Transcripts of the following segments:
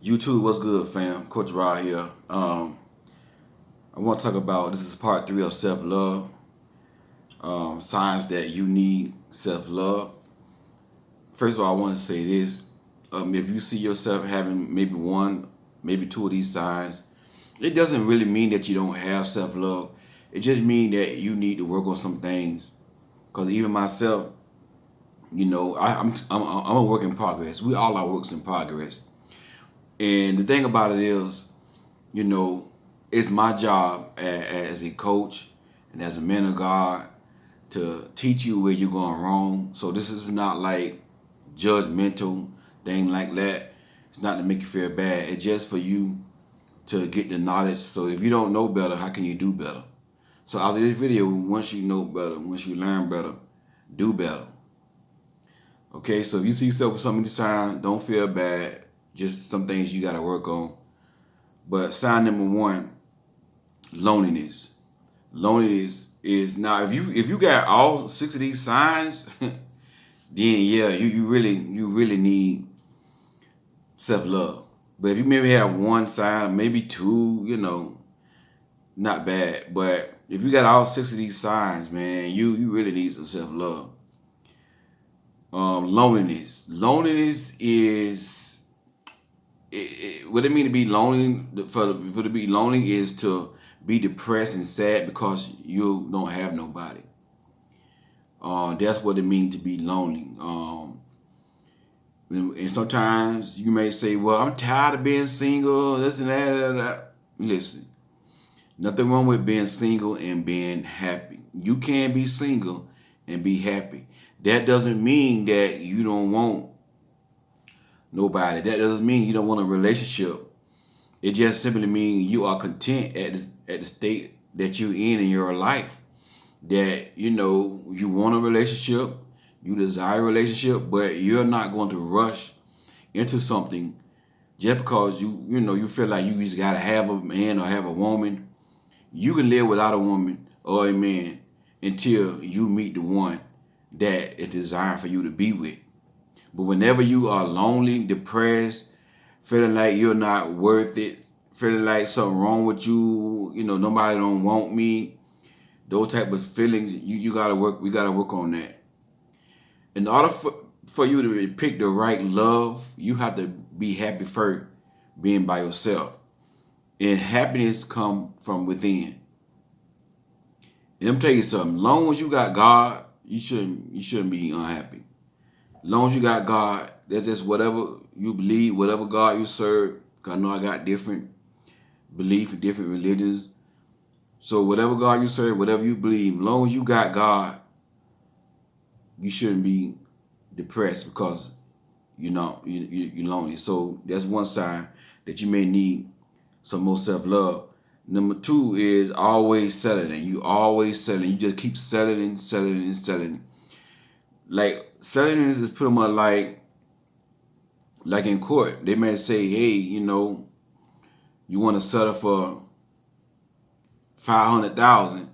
YouTube, what's good, fam? Coach Rod here. I want to talk about this is part three of self love. Signs that you need self love. First of all, I want to say this: if you see yourself having maybe one, maybe two of these signs, it doesn't really mean that you don't have self love. It just means that you need to work on some things. Because even myself, I'm a work in progress. We all are works in progress. And the thing about it is, you know, it's my job as a coach and as a man of God to teach you where you're going wrong. So this is not like judgmental thing like that. It's not to make you feel bad. It's just for you to get the knowledge. So if you don't know better, how can you do better? So after this video, once you know better, once you learn better, do better. Okay, so if you see yourself with some of these signs, don't feel bad. Just some things you got to work on. But sign number one, loneliness. Loneliness is now if you got all six of these signs, then yeah, you really need self love. But if you maybe have one sign, maybe two, not bad. But if you got all six of these signs, man, you really need some self love. Loneliness. Loneliness is what it mean to be lonely. For to be lonely is to be depressed and sad because you don't have nobody. That's what it means to be lonely. And sometimes you may say, "Well, I'm tired of being single. This and that." Listen, nothing wrong with being single and being happy. You can be single and be happy. That doesn't mean that you don't want nobody. That doesn't mean you don't want a relationship. It just simply means you are content at the state that you're in your life. That you want a relationship, you desire a relationship, but you're not going to rush into something just because you feel like you just gotta have a man or have a woman. You can live without a woman or a man until you meet the one that is designed for you to be with. But whenever you are lonely, depressed, feeling like you're not worth it, feeling like something wrong with you, nobody don't want me, those type of feelings, we gotta work on that. In order for you to pick the right love, you have to be happy first, being by yourself. And happiness come from within. And let me tell you something. Long as you got God, you shouldn't be unhappy. Long as you got God, that's just whatever you believe, whatever God you serve. Cause I know I got different beliefs, different religions. So whatever God you serve, whatever you believe, long as you got God, you shouldn't be depressed because you're lonely. So that's one sign that you may need some more self-love. Number two is always settling. You always settling. You just keep settling and selling and selling. Like selling is pretty much like in court. They may say, hey, you want to settle for 500,000,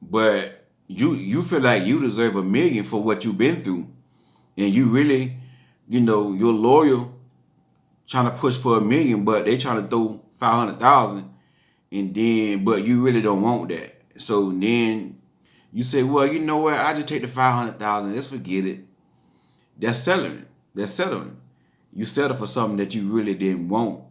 but you feel like you deserve $1 million for what you've been through, and you really, you're loyal, trying to push for $1 million, but they trying to throw 500,000, but you really don't want that. So then you say, well, you know what? I just take the 500,000. Let's forget it. That's settling. That's settling. You settle for something that you really didn't want.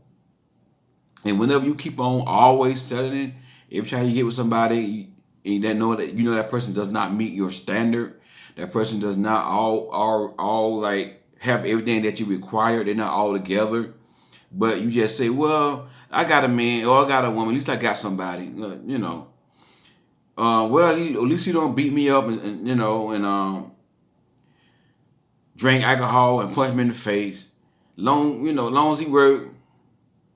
And whenever you keep on always settling, every time you get with somebody, and that person does not meet your standard. That person does not all like have everything that you require. They're not all together. But you just say, well, I got a man or I got a woman. At least I got somebody. Well, at least he don't beat me up and drink alcohol and punch me in the face. Long as he work,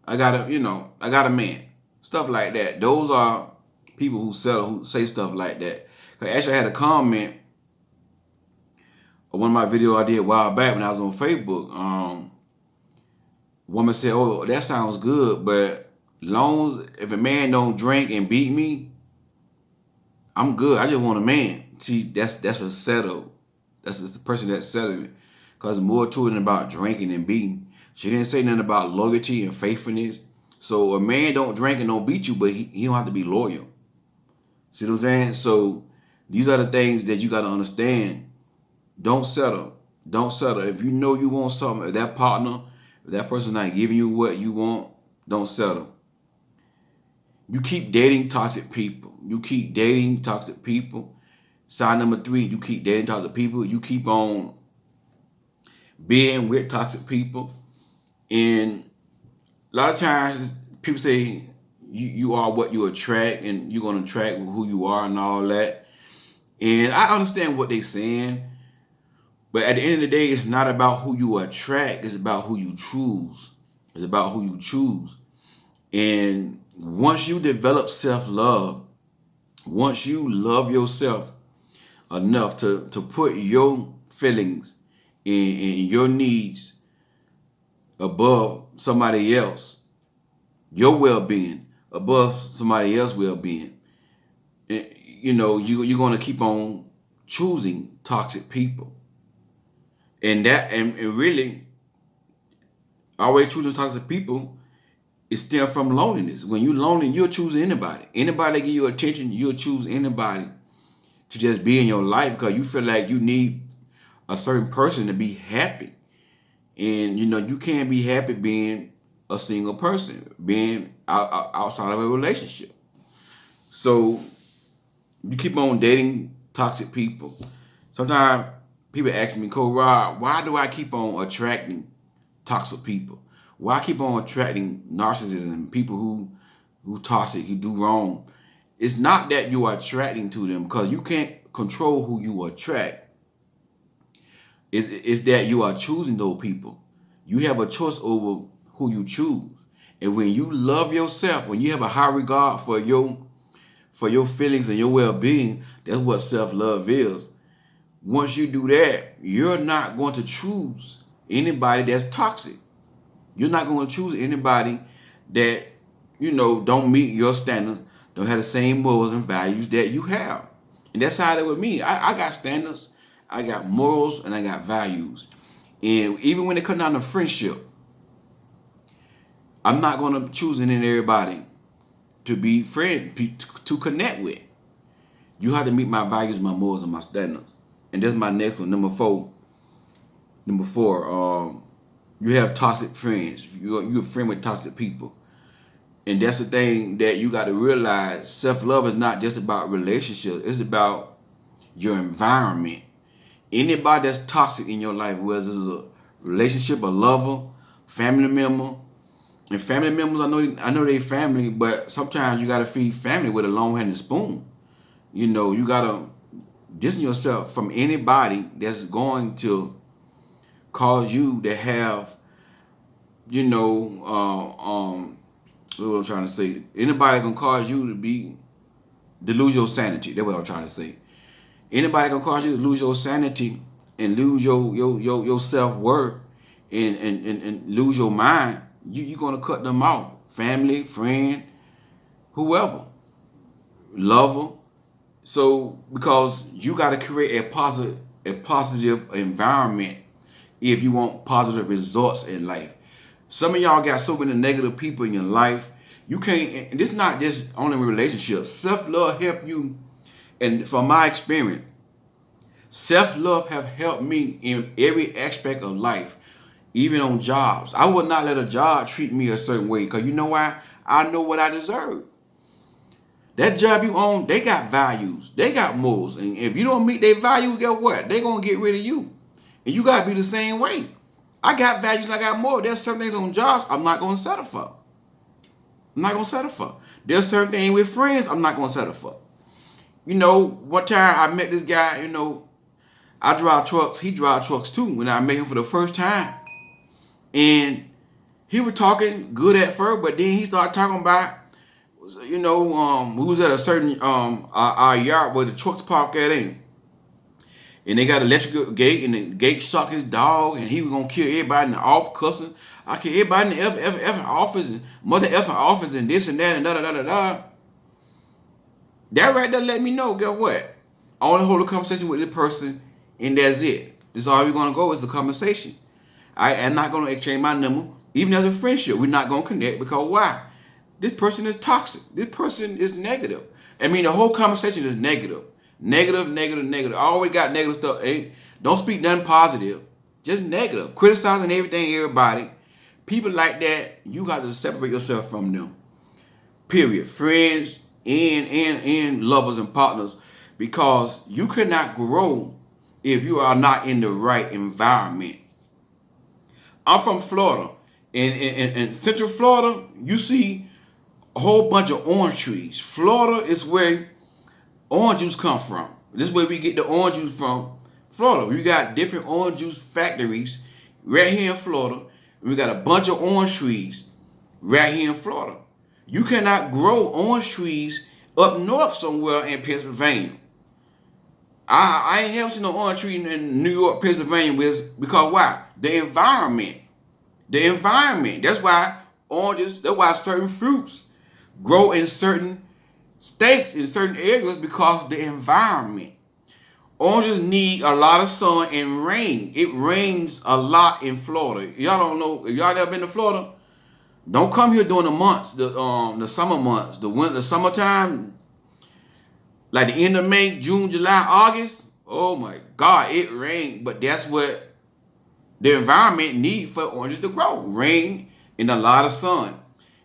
I got a man. Stuff like that. Those are people who say stuff like that. Actually, I had a comment on one of my videos I did a while back when I was on Facebook. Woman said, "Oh, that sounds good, but long as if a man don't drink and beat me, I'm good. I just want a man." See, that's a settle. That's just the person that's settling, because more to it than about drinking and beating. She didn't say nothing about loyalty and faithfulness. So a man don't drink and don't beat you, but he don't have to be loyal. See what I'm saying? So these are the things that you got to understand. Don't settle. Don't settle. If you know you want something, if that partner, if that person not giving you what you want, don't settle. You keep dating toxic people. You keep dating toxic people. Sign number 3, you keep dating toxic people. You keep on being with toxic people. And a lot of times people say you are what you attract, and you're going to attract who you are and all that. And I understand what they're saying. But at the end of the day, it's not about who you attract. It's about who you choose. It's about who you choose. And once you develop self-love, once you love yourself enough to put your feelings and your needs above somebody else, your well-being above somebody else's well-being, you know, you're going to keep on choosing toxic people. And that, and really, always choosing toxic people is still from loneliness. When you're lonely, you'll choose anybody. Anybody that give you attention, you'll choose anybody to just be in your life because you feel like you need a certain person to be happy. And, you know, you can't be happy being a single person, being outside of a relationship. So you keep on dating toxic people. Sometimes people ask me, Coach Rod, why do I keep on attracting toxic people? Why I keep on attracting narcissists, people who toxic, who do wrong? It's not that you are attracting to them, because you can't control who you attract. It's that you are choosing those people. You have a choice over who you choose. And when you love yourself, when you have a high regard for your feelings and your well-being, that's what self-love is. Once you do that, you're not going to choose anybody that's toxic. You're not going to choose anybody that, you know, don't meet your standards, don't have the same morals and values that you have. And that's how it is with me. I got standards, I got morals, and I got values. And even when it comes down to friendship, I'm not going to choose any and everybody to be friend, to connect with. You have to meet my values, my morals, and my standards. And that's my next one, number 4. Number 4, you have toxic friends. You're a friend with toxic people. And that's the thing that you got to realize. Self-love is not just about relationships. It's about your environment. Anybody that's toxic in your life, whether it's a relationship, a lover, family member. And family members, I know they family, but sometimes you got to feed family with a long-handed spoon. You know, you got to distance yourself from anybody that's going to cause you to have, you know, what I'm trying to say. Anybody can cause you to lose your sanity. That's what I'm trying to say. Anybody can cause you to lose your sanity and lose your self-worth and lose your mind. You're going to cut them off. Family, friend, whoever, lover. So because you got to create a positive environment if you want positive results in life. Some of y'all got so many negative people in your life. You can't, and this not just only in relationships. Self-love help you. And from my experience, self-love have helped me in every aspect of life, even on jobs. I would not let a job treat me a certain way, because you know why? I know what I deserve. That job you own, they got values. They got morals. And if you don't meet their values, guess what? They're going to get rid of you. And you got to be the same way. I got values and I got morals. There's certain things on jobs I'm not going to settle for. I'm not going to settle for. There's certain things with friends I'm not going to settle for. You know, one time I met this guy, you know, I drive trucks. He drives trucks too when I met him for the first time. And he was talking good at first, but then he started talking about, you know, we was at a certain our yard where the trucks park at in. And they got an electrical gate, and the gate shocked his dog, and he was gonna kill everybody in the office, cussing. I kill everybody in the F office, and mother effing office, and this and that, and da da da da da. That right there let me know, guess what? I want to hold a conversation with this person, and that's it. That's all we're gonna go is a conversation. I am not going to exchange my number. Even as a friendship, we're not going to connect because why? This person is toxic. This person is negative. I mean, the whole conversation is negative. Negative, negative, negative. I always got negative stuff. Hey, don't speak nothing positive. Just negative. Criticizing everything, everybody. People like that, you got to separate yourself from them. Period. Friends and lovers and partners. Because you cannot grow if you are not in the right environment. I'm from Florida. In Central Florida, you see a whole bunch of orange trees. Florida is where orange juice come from. This is where we get the orange juice from. Florida. We got different orange juice factories right here in Florida. We got a bunch of orange trees right here in Florida. You cannot grow orange trees up north somewhere in Pennsylvania. I ain't ever seen no orange tree in New York, Pennsylvania because why? The environment. The environment. That's why oranges, that's why certain fruits grow in certain states, in certain areas because of the environment. Oranges need a lot of sun and rain. It rains a lot in Florida. Y'all don't know, if y'all ever been to Florida, don't come here during the months, the summer months, the summertime, like the end of May, June, July, August. Oh my God, it rained. But that's what the environment needs for oranges to grow. Rain and a lot of sun.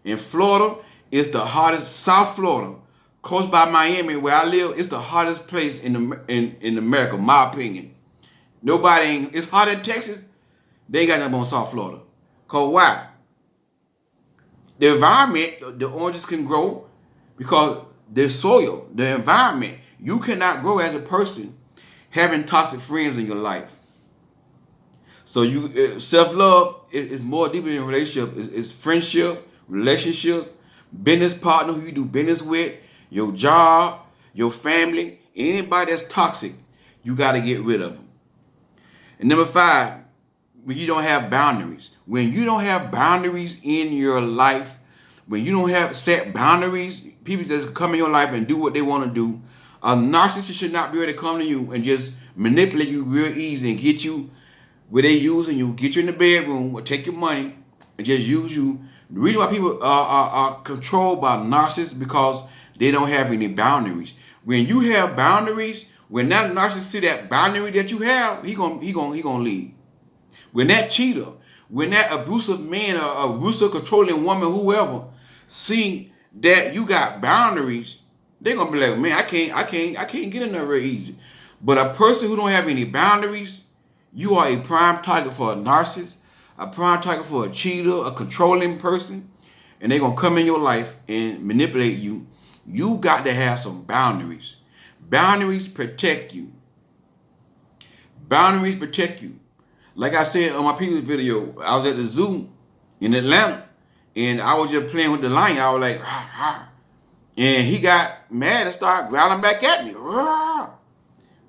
In Florida, it's the hottest, South Florida, close by Miami, where I live. It's the hottest place in America, my opinion. It's hot in Texas. They ain't got nothing on South Florida. Cause why? The environment, the oranges can grow because the soil, the environment. You cannot grow as a person having toxic friends in your life. So you self-love is more deeper than relationship. It's friendship, relationships, business partner who you do business with, your job, your family, anybody that's toxic, you got to get rid of them. And number 5, when you don't have boundaries. When you don't have boundaries in your life, when you don't have set boundaries, people that come in your life and do what they want to do, a narcissist should not be able to come to you and just manipulate you real easy and get you where they using you, get you in the bedroom or take your money and just use you. The reason why people are controlled by narcissists because they don't have any boundaries. When you have boundaries, when that narcissist see that boundary that you have, he gonna leave. When that cheater, when that abusive man or abusive controlling woman, whoever, see that you got boundaries, they're gonna be like, man, I can't get in there very easy. But a person who don't have any boundaries, you are a prime target for a narcissist, a prime target for a cheater, a controlling person, and they're gonna come in your life and manipulate you. You got to have some boundaries. Boundaries protect you. Boundaries protect you. Like I said on my previous video, I was at the zoo in Atlanta, and I was just playing with the lion. I was like, rah, rah. And he got mad and started growling back at me. Rah.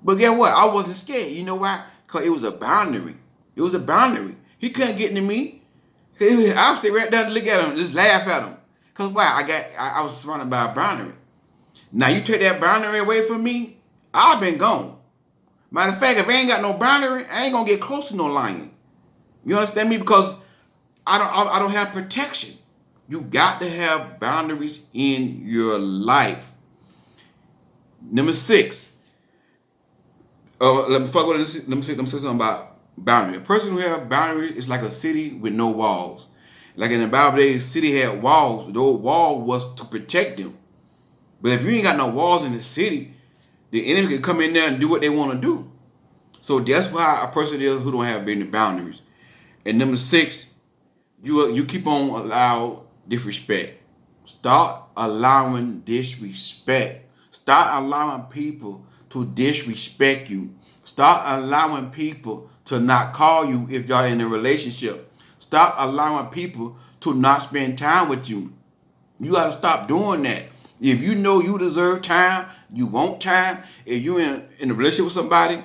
But guess what? I wasn't scared. You know why? Because it was a boundary. It was a boundary. He couldn't get into me. I would stay right down and look at him, just laugh at him. Because why? I was surrounded by a boundary. Now you take that boundary away from me, I've been gone. Matter of fact, if I ain't got no boundary, I ain't gonna get close to no lion. You understand me? Because I don't have protection. You got to have boundaries in your life. Number 6. Let me say something about boundary. A person who has boundaries is like a city with no walls. Like in the Bible days, the city had walls. Those walls was to protect them. But if you ain't got no walls in the city, the enemy can come in there and do what they want to do. So that's why a person is who don't have any boundaries. And number 6, you keep on allowing disrespect. Start allowing disrespect. Start allowing people to disrespect you. Start allowing people to not call you if y'all in a relationship. Stop allowing people to not spend time with you. You got to stop doing that. If you know you deserve time, you want time, if you're in a relationship with somebody,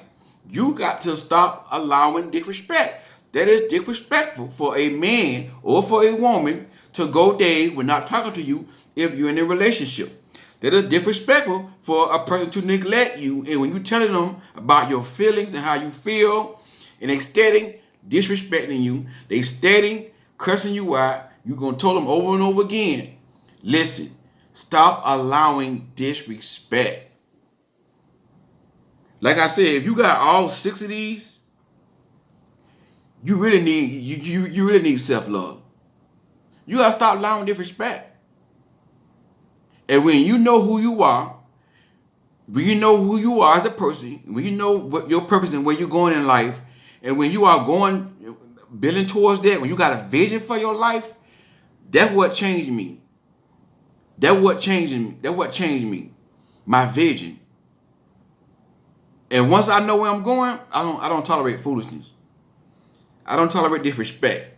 you got to stop allowing disrespect. That is disrespectful for a man or for a woman to go days with not talking to you if you're in a relationship. That is disrespectful for a person to neglect you. And when you're telling them about your feelings and how you feel, and instead disrespecting you. They steady cursing you out. You're going to tell them over and over again. Listen, stop allowing disrespect. Like I said, if you got all 6 of these, you really need self-love. You gotta stop allowing disrespect. And when you know who you are, when you know who you are as a person, when you know what your purpose and where you're going in life, and when you are building towards that, when you got a vision for your life, that's what changed me. That's what changed me. My vision. And once I know where I'm going, I don't tolerate foolishness. I don't tolerate disrespect.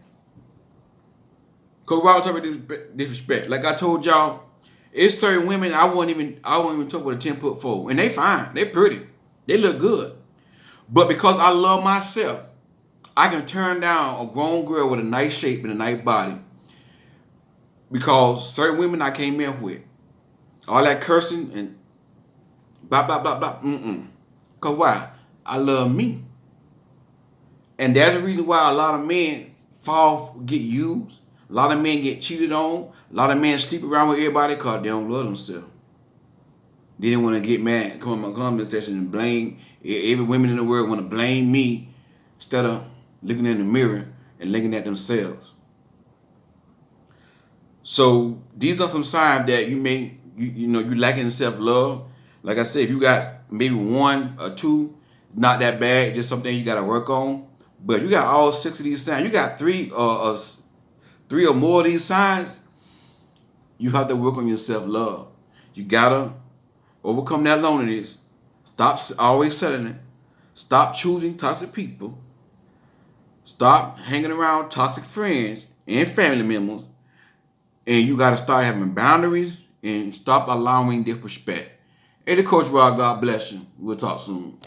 Cause why would I tolerate disrespect? Like I told y'all, it's certain women I won't even talk with a 10-foot pole, and they fine, they pretty, they look good. But because I love myself, I can turn down a grown girl with a nice shape and a nice body. Because certain women I came in with, all that cursing and blah blah blah blah. Cause why? I love me. And that's the reason why a lot of men get used. A lot of men get cheated on. A lot of men sleep around with everybody because they don't love themselves. They didn't want to get mad, come to my comment section and blame. Every woman in the world want to blame me instead of looking in the mirror and looking at themselves. So these are some signs that you lacking self-love. Like I said, if you got maybe 1 or 2, not that bad, just something you got to work on. But you got all 6 of these signs. You got 3 or more of these signs. You have to work on your self-love. You gotta overcome that loneliness. Stop always settling. Stop choosing toxic people. Stop hanging around toxic friends and family members. And you gotta start having boundaries and stop allowing disrespect. Hey, the Coach Rod, God bless you. We'll talk soon.